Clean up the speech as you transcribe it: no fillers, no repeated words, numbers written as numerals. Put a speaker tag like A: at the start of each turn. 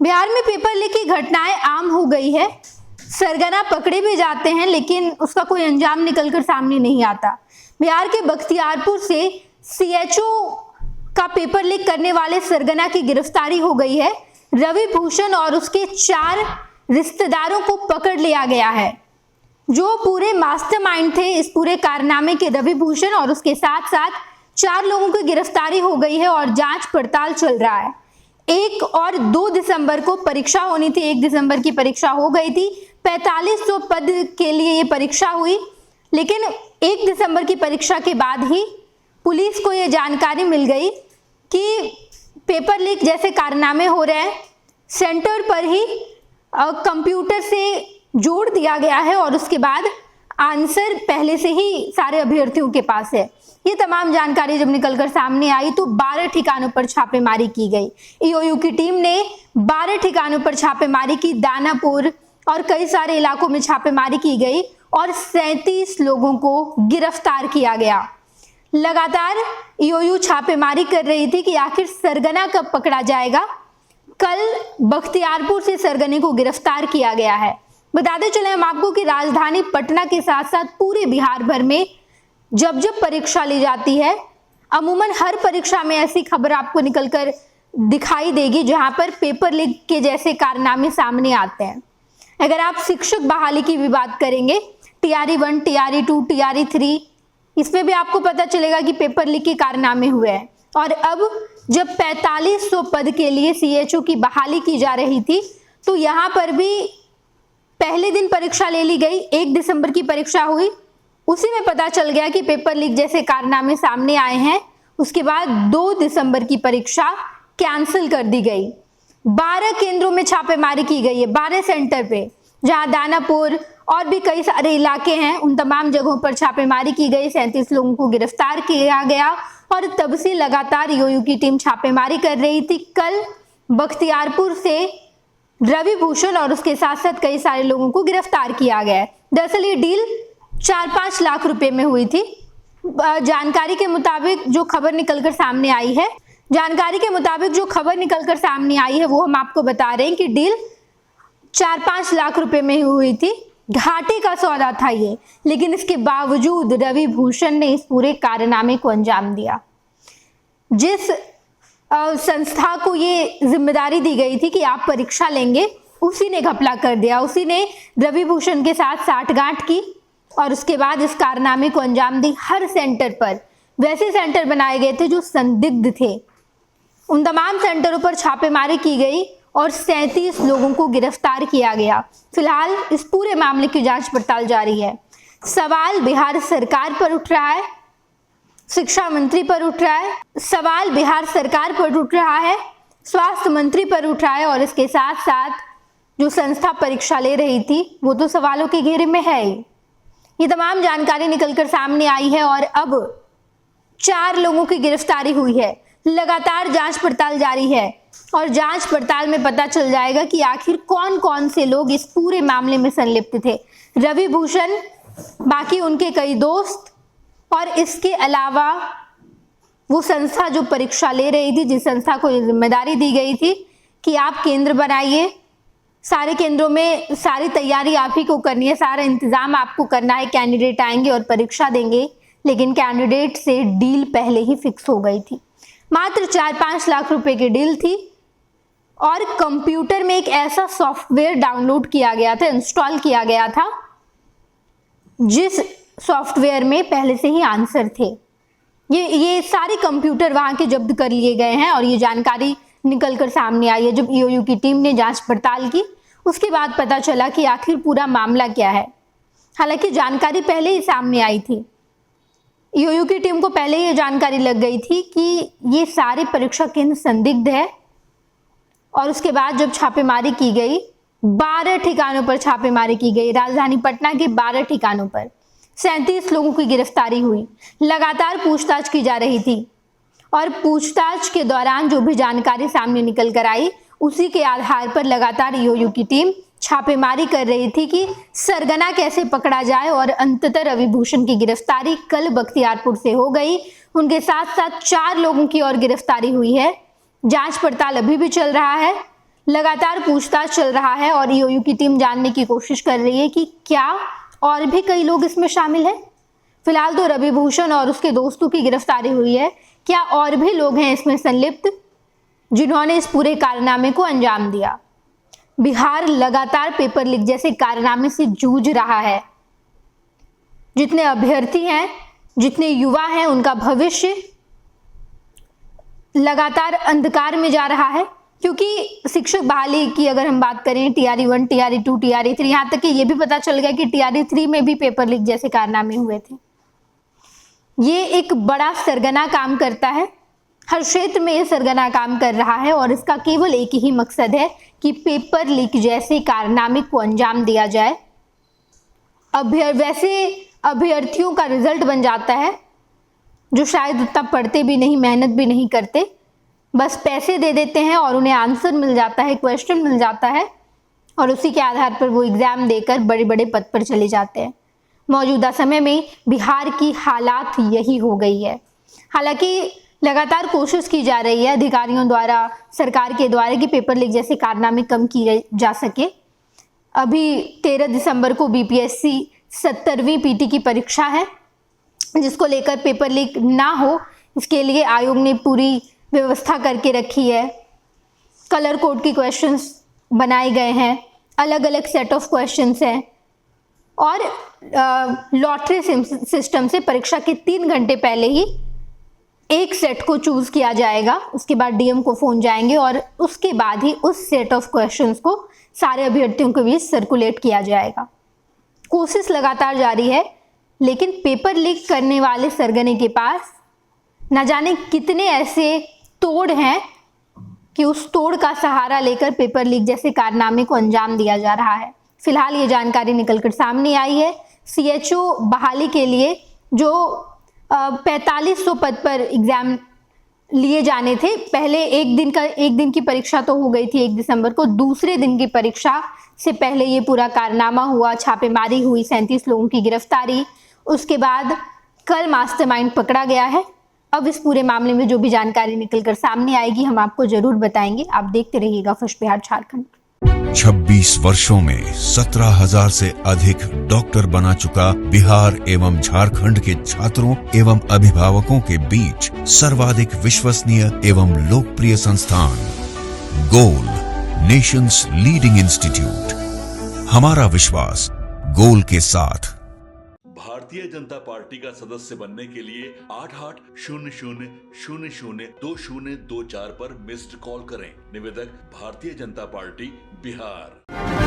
A: बिहार में paper leak की घटनाएं आम हो गई है। सरगना पकड़े भी जाते हैं लेकिन उसका कोई अंजाम निकलकर सामने नहीं आता। बिहार के बख्तियारपुर से सीएचओ का पेपर लीक करने वाले सरगना की गिरफ्तारी हो गई है। रवि भूषण और उसके 4 रिश्तेदारों को पकड़ लिया गया है। जो पूरे मास्टरमाइंड थे इस पूरे कारनामे के, रवि भूषण और उसके साथ साथ 4 लोगों की गिरफ्तारी हो गई है और जांच पड़ताल चल रहा है। 1 और 2 दिसंबर को परीक्षा होनी थी। 1 दिसंबर की परीक्षा हो गई थी। 4500 पद के लिए ये परीक्षा हुई, लेकिन 1 दिसंबर की परीक्षा के बाद ही पुलिस को ये जानकारी मिल गई कि पेपर लीक जैसे कारनामे हो रहे हैं। सेंटर पर ही कंप्यूटर से जोड़ दिया गया है और उसके बाद आंसर पहले से ही सारे अभ्यर्थियों के पास है। ये तमाम जानकारी जब निकलकर सामने आई तो 12 ठिकानों पर छापेमारी की गई। ईओयू की टीम ने 12 ठिकानों पर छापेमारी की। दानापुर और कई सारे इलाकों में छापेमारी की गई और 37 लोगों को गिरफ्तार किया गया। लगातार ईओयू छापेमारी कर रही थी कि आखिर सरगना कब पकड़ा जाएगा। कल बख्तियारपुर से सरगने को गिरफ्तार किया गया है। बताते चले हम आपको कि राजधानी पटना के साथ साथ पूरे बिहार भर में जब जब परीक्षा ली जाती है, अमूमन हर परीक्षा में ऐसी खबर आपको निकलकर दिखाई देगी जहां पर पेपर लीक के जैसे कारनामे सामने आते हैं। अगर आप शिक्षक बहाली की भी बात करेंगे, टीआरई 1, टीआरई 2, टीआरई 3, इसमें भी आपको पता चलेगा कि पेपर लीक के कारनामे हुए हैं। और अब जब 4500 पद के लिए सीएचओ की बहाली की जा रही थी तो यहाँ पर भी पहले दिन परीक्षा ले ली गई। 1 दिसंबर की परीक्षा हुई, उसी में पता चल गया कि पेपर लीक जैसे कारनामे सामने आए हैं। उसके बाद 2 दिसंबर की परीक्षा कैंसिल कर दी गई। 12 केंद्रों में छापेमारी की गई है, 12 सेंटर पे, जहां दानापुर और भी कई सारे इलाके हैं, उन तमाम जगहों पर छापेमारी की गई। 37 लोगों को गिरफ्तार किया गया और तब से लगातार ईओयू की टीम छापेमारी कर रही थी। कल बख्तियारपुर से रवि भूषण और उसके साथ साथ कई सारे लोगों को गिरफ्तार किया गया है। दरअसल ये डील 4-5 लाख रुपए में हुई थी। जानकारी के मुताबिक जो खबर निकलकर सामने आई है, वो हम आपको बता रहे हैं कि डील 4-5 लाख रुपए में हुई थी। घाटे का सौदा था ये, लेकिन इसके बावजूद रवि भूषण ने इस पूरे कारनामे को अंजाम दिया। जिस संस्था को ये जिम्मेदारी दी गई थी कि आप परीक्षा लेंगे, उसी ने घपला कर दिया। उसी ने रवि भूषण के साथ साठगांठ की और उसके बाद इस कारनामे को अंजाम दी। हर सेंटर पर वैसे सेंटर बनाए गए थे जो संदिग्ध थे, उन तमाम सेंटरों पर छापेमारी की गई और 37 लोगों को गिरफ्तार किया गया। फिलहाल इस पूरे मामले की जांच पड़ताल जारी है। सवाल बिहार सरकार पर उठ रहा है, शिक्षा मंत्री पर उठ रहा है, सवाल बिहार सरकार पर उठ रहा है, स्वास्थ्य मंत्री पर उठ रहा है और इसके साथ साथ जो संस्था परीक्षा ले रही थी वो तो सवालों के घेरे में है ही। ये तमाम जानकारी निकलकर सामने आई है और अब 4 लोगों की गिरफ्तारी हुई है। लगातार जांच पड़ताल जारी है और जांच पड़ताल में पता चल जाएगा कि आखिर कौन कौन से लोग इस पूरे मामले में संलिप्त थे। रवि भूषण, बाकी उनके कई दोस्त और इसके अलावा वो संस्था जो परीक्षा ले रही थी, जिस संस्था को जिम्मेदारी दी गई थी कि आप केंद्र बनाइए, सारे केंद्रों में सारी तैयारी आप ही को करनी है, सारा इंतजाम आपको करना है। कैंडिडेट आएंगे और परीक्षा देंगे, लेकिन कैंडिडेट से डील पहले ही फिक्स हो गई थी। मात्र 4-5 लाख रुपए की डील थी और कंप्यूटर में एक ऐसा सॉफ्टवेयर डाउनलोड किया गया था, इंस्टॉल किया गया था, जिस सॉफ्टवेयर में पहले से ही आंसर थे। ये सारे कंप्यूटर वहां के जब्त कर लिए गए हैं और ये जानकारी निकलकर सामने आई है। जब ईओयू की टीम ने जांच पड़ताल की, उसके बाद पता चला कि आखिर पूरा मामला क्या है। हालांकि जानकारी पहले ही सामने आई थी, ईओयू की टीम को पहले ये जानकारी लग गई थी कि ये सारे परीक्षा केंद्र संदिग्ध है। और उसके बाद जब छापेमारी की गई, 12 ठिकानों पर छापेमारी की गई, राजधानी पटना के 12 ठिकानों पर 37 लोगों की गिरफ्तारी हुई। लगातार पूछताछ की जा रही थी और पूछताछ के दौरान जो भी जानकारी सामने निकल कर आई, उसी के आधार पर लगातार ईओयू की टीम छापेमारी कर रही थी कि सरगना कैसे पकड़ा जाए। और अंततः रवि भूषण की गिरफ्तारी कल बख्तियारपुर से हो गई। उनके साथ साथ 4 लोगों की और गिरफ्तारी हुई है। जांच पड़ताल अभी भी चल रहा है। लगातार पूछताछ चल रहा है और ईओयू की टीम जानने की कोशिश कर रही है कि क्या और भी कई लोग इसमें शामिल हैं। फिलहाल तो रवि भूषण और उसके दोस्तों की गिरफ्तारी हुई है। क्या और भी लोग हैं इसमें संलिप्त जिन्होंने इस पूरे कारनामे को अंजाम दिया? बिहार लगातार पेपर लीक जैसे कारनामे से जूझ रहा है। जितने अभ्यर्थी हैं, जितने युवा हैं, उनका भविष्य लगातार अंधकार में जा रहा है, क्योंकि शिक्षक बहाली की अगर हम बात करें, टीआरई 1, टीआरई 2, टीआरई 3, यहाँ तक कि ये भी पता चल गया कि टीआरई 3 में भी पेपर लीक जैसे कारनामे हुए थे। ये एक बड़ा सरगना काम करता है, हर क्षेत्र में ये सरगना काम कर रहा है और इसका केवल एक ही मकसद है कि पेपर लीक जैसे कारनामे को अंजाम दिया जाए। वैसे अभ्यर्थियों का रिजल्ट बन जाता है जो शायद उतना पढ़ते भी नहीं, मेहनत भी नहीं करते, बस पैसे दे देते हैं और उन्हें आंसर मिल जाता है, क्वेश्चन मिल जाता है और उसी के आधार पर वो एग्जाम देकर बड़े बड़े पद पर चले जाते हैं। मौजूदा समय में बिहार की हालात यही हो गई है। हालांकि लगातार कोशिश की जा रही है अधिकारियों द्वारा, सरकार के द्वारा कि पेपर लीक जैसे कारनामे कम किए जा सके। अभी 13 दिसंबर को बीपीएससी 70वीं पीटी की परीक्षा है, जिसको लेकर पेपर लीक ना हो इसके लिए आयोग ने पूरी व्यवस्था करके रखी है। कलर कोड के क्वेश्चंस बनाए गए हैं, अलग अलग सेट ऑफ क्वेश्चंस हैं और लॉटरी सिस्टम से परीक्षा के 3 घंटे पहले ही एक सेट को चूज किया जाएगा। उसके बाद डीएम को फोन जाएंगे और उसके बाद ही उस सेट ऑफ क्वेश्चंस को सारे अभ्यर्थियों के बीच सर्कुलेट किया जाएगा। कोशिश लगातार जारी है, लेकिन पेपर लीक करने वाले सरगने के पास न जाने कितने ऐसे तोड़ हैं कि उस तोड़ का सहारा लेकर पेपर लीक जैसे कारनामे को अंजाम दिया जा रहा है। फिलहाल ये जानकारी निकलकर सामने आई है। सीएचओ बहाली के लिए जो 4500 पद पर एग्जाम लिए जाने थे, पहले एक दिन की परीक्षा तो हो गई थी 1 दिसंबर को, दूसरे दिन की परीक्षा से पहले ये पूरा कारनामा हुआ, छापेमारी हुई, 37 लोगों की गिरफ्तारी, उसके बाद कल मास्टरमाइंड पकड़ा गया है। अब इस पूरे मामले में जो भी जानकारी निकलकर सामने आएगी हम आपको जरूर बताएंगे। आप देखते रहिएगा फर्स्ट बिहार झारखंड।
B: 26 वर्षों में 17,000 से अधिक डॉक्टर बना चुका बिहार एवं झारखंड के छात्रों एवं अभिभावकों के बीच सर्वाधिक विश्वसनीय एवं लोकप्रिय संस्थान गोल, नेशंस लीडिंग इंस्टीट्यूट। हमारा विश्वास गोल के साथ।
C: भारतीय जनता पार्टी का सदस्य बनने के लिए 8800002024 पर मिस्ड कॉल करें। निवेदक भारतीय जनता पार्टी बिहार।